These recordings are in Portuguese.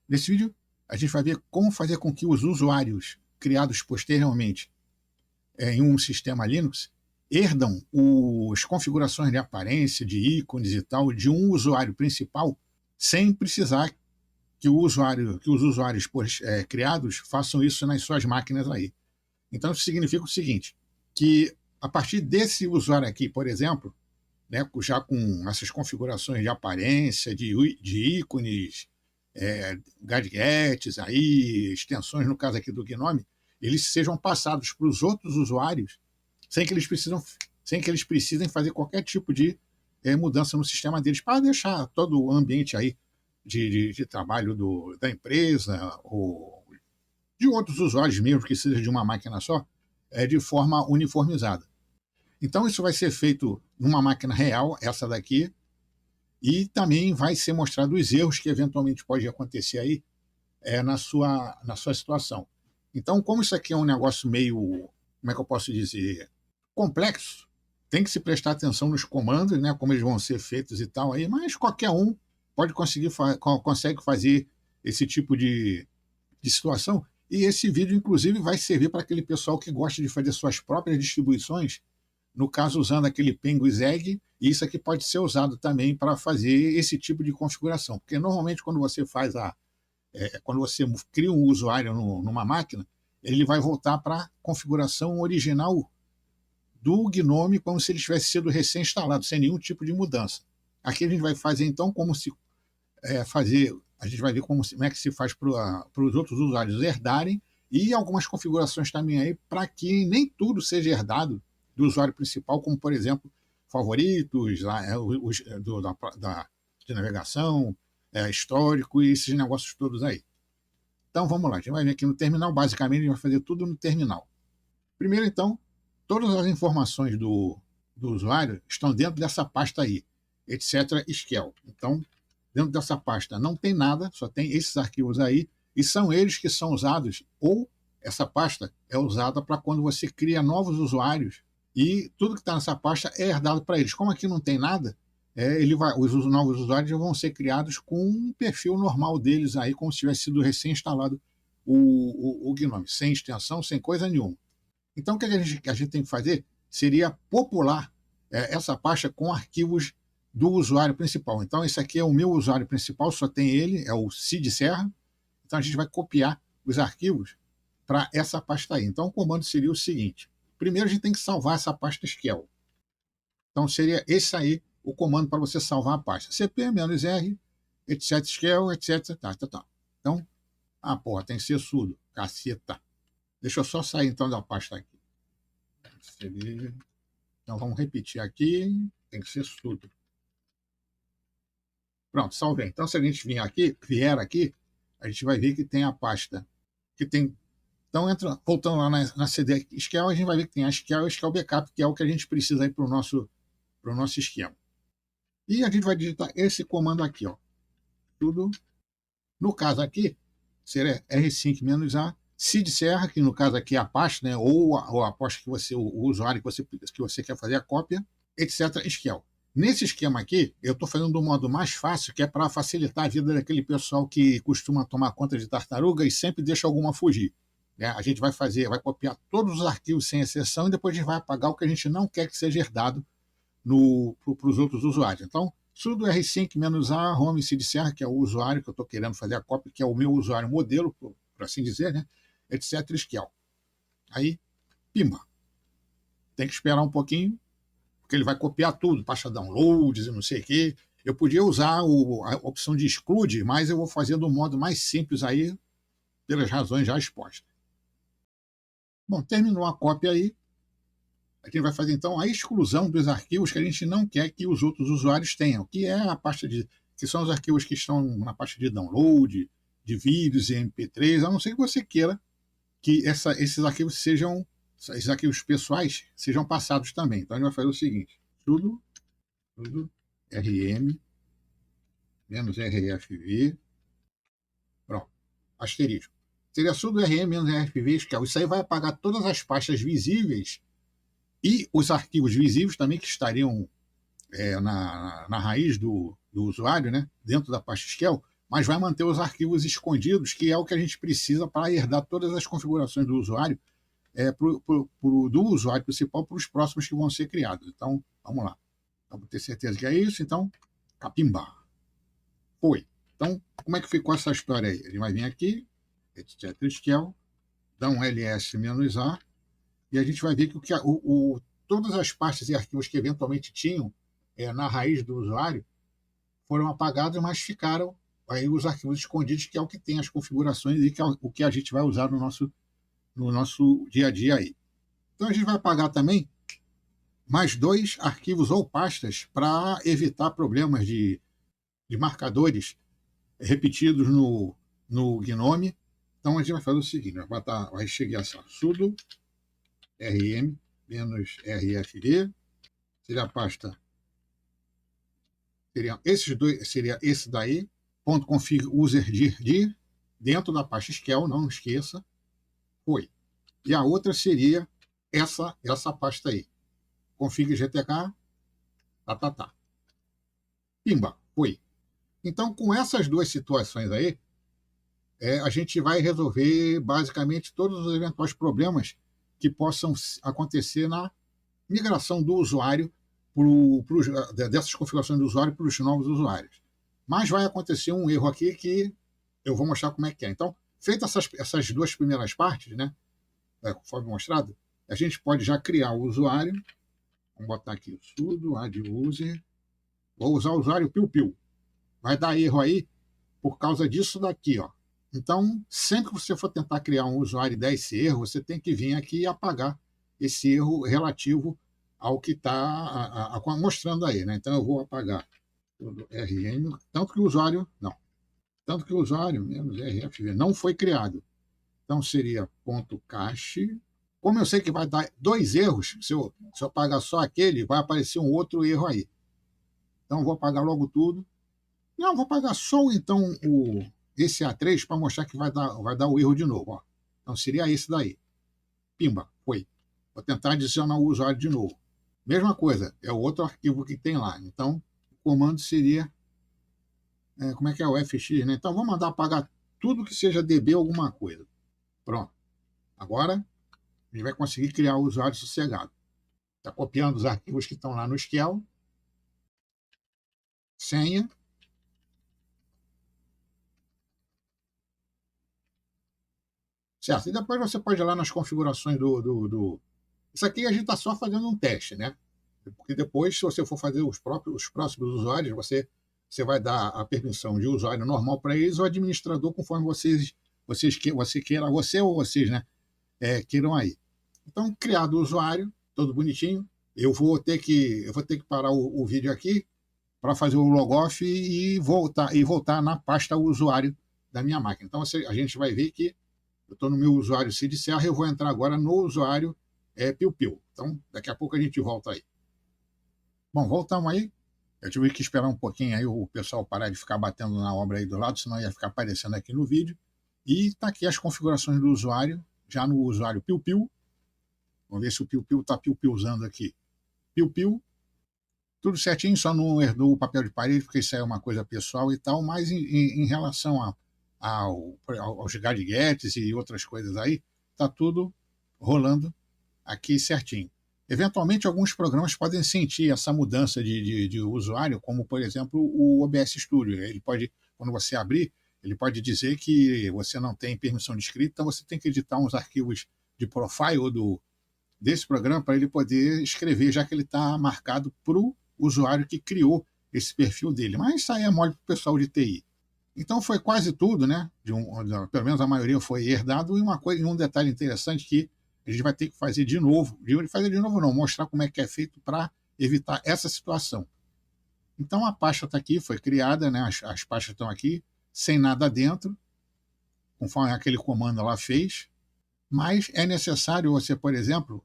Nesse vídeo, a gente vai ver como fazer com que os usuários criados posteriormente em um sistema Linux herdam as configurações de aparência, de ícones e tal, de um usuário principal, sem precisar que os usuários criados façam isso nas suas máquinas aí. Então, isso significa o seguinte, que a partir desse usuário aqui, por exemplo, né, já com essas configurações de aparência, de ícones, gadgets, aí, extensões, no caso aqui do Gnome, eles sejam passados para os outros usuários sem que eles precisem fazer qualquer tipo de mudança no sistema deles, para deixar todo o ambiente aí de trabalho da empresa ou de outros usuários mesmo, que seja de uma máquina só, de forma uniformizada. Então, isso vai ser feito numa máquina real, essa daqui, e também vai ser mostrado os erros que eventualmente pode acontecer aí na sua situação. Então, como isso aqui é um negócio meio, como é que eu posso dizer, complexo, tem que se prestar atenção nos comandos, né, como eles vão ser feitos e tal, aí, mas qualquer um consegue fazer esse tipo de situação. E esse vídeo, inclusive, vai servir para aquele pessoal que gosta de fazer suas próprias distribuições, no caso usando aquele Penguin Egg, e isso aqui pode ser usado também para fazer esse tipo de configuração, porque normalmente quando você quando você cria um usuário numa máquina, ele vai voltar para a configuração original do Gnome, como se ele tivesse sido recém-instalado, sem nenhum tipo de mudança. Aqui a gente vai fazer então como se a gente vai ver como é que se faz para os outros usuários herdarem, e algumas configurações também aí para que nem tudo seja herdado do usuário principal, como por exemplo favoritos, de navegação, histórico e esses negócios todos aí. Então vamos lá, a gente vai vir aqui no terminal, basicamente a gente vai fazer tudo no terminal. Primeiro então, todas as informações do usuário estão dentro dessa pasta aí, etc. Shell. Então, dentro dessa pasta não tem nada, só tem esses arquivos aí, e são eles que são usados, ou essa pasta é usada para quando você cria novos usuários, e tudo que está nessa pasta é herdado para eles. Como aqui não tem nada, os novos usuários vão ser criados com um perfil normal deles aí, como se tivesse sido recém-instalado o Gnome, sem extensão, sem coisa nenhuma. Então, o que a gente tem que fazer seria popular essa pasta com arquivos do usuário principal. Então, esse aqui é o meu usuário principal, só tem ele, é o Cid Serra. Então, a gente vai copiar os arquivos para essa pasta aí. Então, o comando seria o seguinte. Primeiro, a gente tem que salvar essa pasta Shell. Então, seria esse aí o comando para você salvar a pasta. cp-r, etc, Shell, etc, tá. Então, tem que ser sudo, caceta. Deixa eu só sair, então, da pasta aqui. Então, vamos repetir aqui, tem que ser sudo. Pronto, salvei. Então, se a gente vier aqui, a gente vai ver que tem a pasta que tem. Então, voltando lá na CD Shell, a gente vai ver que tem a Shell e a Shell Backup, que é o que a gente precisa aí para o nosso esquema. E a gente vai digitar esse comando aqui, ó. Tudo. No caso aqui, seria R5-A, Cid Serra, que no caso aqui é a pasta, né, ou a pasta que o usuário que você quer fazer a cópia, etc. Shell. Nesse esquema aqui, eu estou fazendo do modo mais fácil, que é para facilitar a vida daquele pessoal que costuma tomar conta de tartaruga e sempre deixa alguma fugir. A gente vai copiar todos os arquivos sem exceção e depois a gente vai apagar o que a gente não quer que seja herdado para os outros usuários. Então, sudo R5-A, home Cid Serra, que é o usuário que eu estou querendo fazer a cópia, que é o meu usuário modelo, por assim dizer, né? Etc. Shell. Aí, pimba. Tem que esperar um pouquinho, porque ele vai copiar tudo, pasta downloads e não sei o quê. Eu podia usar a opção de exclude, mas eu vou fazer do modo mais simples aí, pelas razões já expostas. Bom, terminou a cópia aí. A gente vai fazer então a exclusão dos arquivos que a gente não quer que os outros usuários tenham, que é a pasta que são os arquivos que estão na pasta de download, de vídeos e MP3, a não ser que você queira que esses arquivos pessoais sejam passados também. Então a gente vai fazer o seguinte: sudo rm-rfv, pronto, asterisco. Seria sudo rm-rfv, isso aí vai apagar todas as pastas visíveis e os arquivos visíveis também que estariam na raiz do usuário, né, dentro da pasta Shell, mas vai manter os arquivos escondidos, que é o que a gente precisa para herdar todas as configurações do usuário, do usuário principal para os próximos que vão ser criados. Então, vamos lá. Vamos ter certeza que é isso. Então, capimba. Foi. Então, como é que ficou essa história aí? Ele vai vir aqui, etc. Dá um ls-a, e a gente vai ver que todas as pastas e arquivos que eventualmente tinham na raiz do usuário foram apagados, mas ficaram aí os arquivos escondidos, que é o que tem as configurações e que é o que a gente vai usar no nosso dia a dia aí. Então a gente vai apagar também mais 2 arquivos ou pastas para evitar problemas de marcadores repetidos no Gnome. Então a gente vai fazer o seguinte, vai chegar assim, sudo rm-rfd, seria a pasta, seria esse daí, .config user-dir, dentro da pasta Shell, não esqueça, foi. E a outra seria essa pasta aí, config gtk, pimba, foi. Então, com essas 2 situações aí, a gente vai resolver basicamente todos os eventuais problemas que possam acontecer na migração do usuário dessas configurações do usuário para os novos usuários. Mas vai acontecer um erro aqui que eu vou mostrar como é que é. Então, feitas essas 2 primeiras partes, né, conforme mostrado, a gente pode já criar o usuário. Vamos botar aqui o sudo add user. Vou usar o usuário piu-piu. Vai dar erro aí por causa disso daqui, ó. Então, sempre que você for tentar criar um usuário e der esse erro, você tem que vir aqui e apagar esse erro relativo ao que está mostrando aí, né? Então, eu vou apagar todo rm, tanto que o usuário menos rfv não foi criado. Então, seria .cache. Como eu sei que vai dar 2 erros, se eu apagar só aquele, vai aparecer um outro erro aí. Então, eu vou apagar logo tudo. Não, vou apagar só então esse A3 para mostrar que vai dar o erro de novo. Ó. Então seria esse daí. Pimba, foi. Vou tentar adicionar o usuário de novo. Mesma coisa, é o outro arquivo que tem lá. Então, o comando seria. Como é que é o fx, né? Então, vou mandar apagar tudo que seja db alguma coisa. Pronto. Agora, a gente vai conseguir criar o usuário sossegado. Está copiando os arquivos que estão lá no Shell. Senha. Certo. E depois você pode ir lá nas configurações Isso aqui a gente está só fazendo um teste, né? Porque depois, se você for fazer os próximos usuários, você vai dar a permissão de usuário normal para eles, ou administrador, conforme você queira, você ou vocês, né? Queiram aí. Então, criado o usuário, todo bonitinho, eu vou ter que parar o vídeo aqui para fazer o logoff e voltar na pasta usuário da minha máquina. Então, a gente vai ver que eu estou no meu usuário Cid Serra, eu vou entrar agora no usuário piu-piu. Então, daqui a pouco a gente volta aí. Bom, voltamos aí. Eu tive que esperar um pouquinho aí o pessoal parar de ficar batendo na obra aí do lado, senão ia ficar aparecendo aqui no vídeo. E está aqui as configurações do usuário, já no usuário piu-piu. Vamos ver se o piu-piu está piu-piuzando aqui. Piu-piu, tudo certinho, só não herdou o papel de parede, porque isso aí é uma coisa pessoal e tal, mas em relação aos gadgets e outras coisas aí, está tudo rolando aqui certinho. Eventualmente, alguns programas podem sentir essa mudança de usuário, como, por exemplo, o OBS Studio. Ele pode, quando você abrir, ele pode dizer que você não tem permissão de escrita, então você tem que editar uns arquivos de profile desse programa para ele poder escrever, já que ele está marcado para o usuário que criou esse perfil dele. Mas isso aí é mole para o pessoal de TI. Então foi quase tudo, né? Pelo menos a maioria foi herdado, e um detalhe interessante que a gente vai ter que fazer de novo. Fazer de novo não, mostrar como é que é feito para evitar essa situação. Então a pasta está aqui, foi criada, né? As pastas estão aqui, sem nada dentro, conforme aquele comando lá fez. Mas é necessário você, por exemplo,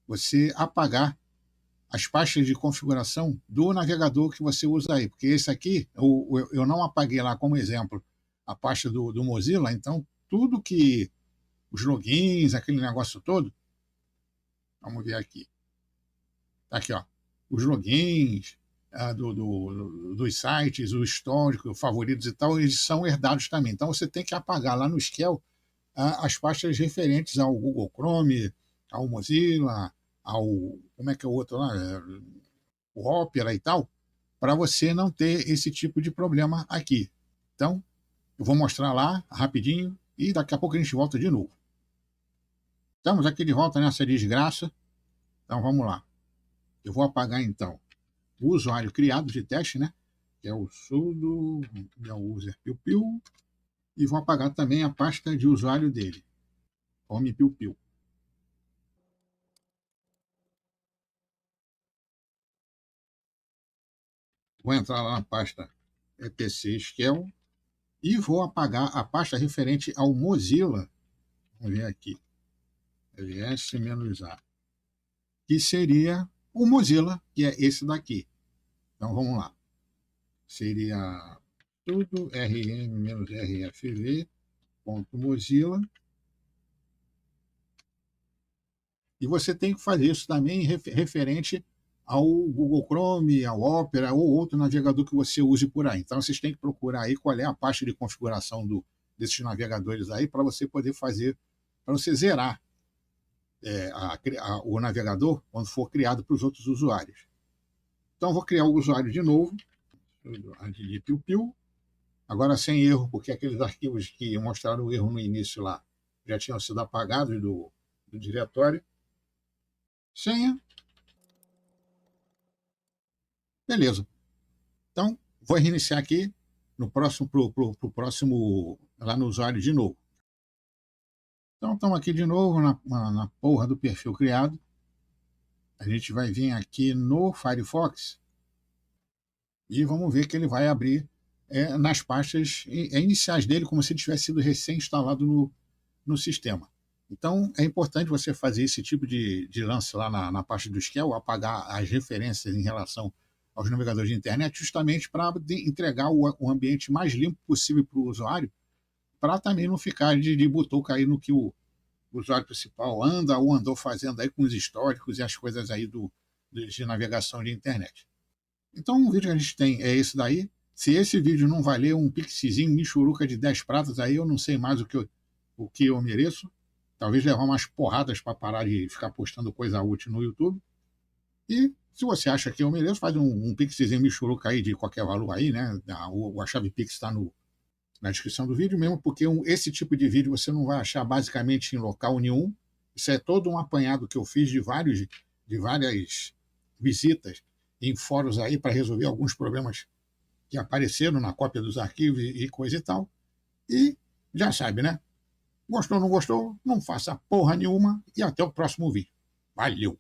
você apagar as pastas de configuração do navegador que você usa aí, porque esse aqui, eu não apaguei lá como exemplo a pasta do Mozilla, então tudo que os logins, aquele negócio todo, vamos ver aqui, tá aqui, ó, os logins, dos sites, o histórico, favoritos e tal, eles são herdados também. Então você tem que apagar lá no Shell as pastas referentes ao Google Chrome, ao Mozilla, ao. Como é que é o outro lá? O Opera e tal, para você não ter esse tipo de problema aqui. Então, eu vou mostrar lá rapidinho e daqui a pouco a gente volta de novo. Estamos aqui de volta nessa desgraça. Então vamos lá. Eu vou apagar então o usuário criado de teste, né? Que é o sudo, é o user piu-piu, e vou apagar também a pasta de usuário dele, home piu-piu. Vou entrar lá na pasta etc shell e vou apagar a pasta referente ao Mozilla. Vamos ver aqui. ls-a, que seria o Mozilla, que é esse daqui. Então vamos lá. Seria tudo rm-rfv.mozilla. E você tem que fazer isso também referente ao Google Chrome, ao Opera ou outro navegador que você use por aí. Então vocês têm que procurar aí qual é a pasta de configuração desses navegadores aí para você poder fazer, para você zerar o navegador quando for criado para os outros usuários. Então vou criar o usuário de novo, de piu-piu, agora sem erro, porque aqueles arquivos que mostraram o erro no início lá já tinham sido apagados do diretório. Senha. Beleza. Então, vou reiniciar aqui no próximo, pro próximo, lá no usuário de novo. Então, estamos aqui de novo na porra do perfil criado. A gente vai vir aqui no Firefox e vamos ver que ele vai abrir nas pastas iniciais dele, como se ele tivesse sido recém-instalado no sistema. Então, é importante você fazer esse tipo de lance lá na pasta do Shell, apagar as referências em relação aos navegadores de internet, justamente para entregar o ambiente mais limpo possível para o usuário, para também não ficar de butuca aí no que o usuário principal anda ou andou fazendo aí com os históricos e as coisas aí de navegação de internet. Então, o vídeo que a gente tem é esse daí. Se esse vídeo não valer um pixizinho, michuruca de 10 pratas, aí eu não sei mais o que eu mereço. Talvez levar umas porradas para parar de ficar postando coisa útil no YouTube. E se você acha que eu mereço, faz um pixzinho michuruca aí de qualquer valor aí, né? A chave Pix está na descrição do vídeo, mesmo porque esse tipo de vídeo você não vai achar basicamente em local nenhum. Isso é todo um apanhado que eu fiz de várias visitas em fóruns aí para resolver alguns problemas que apareceram na cópia dos arquivos e coisa e tal. E já sabe, né? Gostou ou não gostou? Não faça porra nenhuma e até o próximo vídeo. Valeu!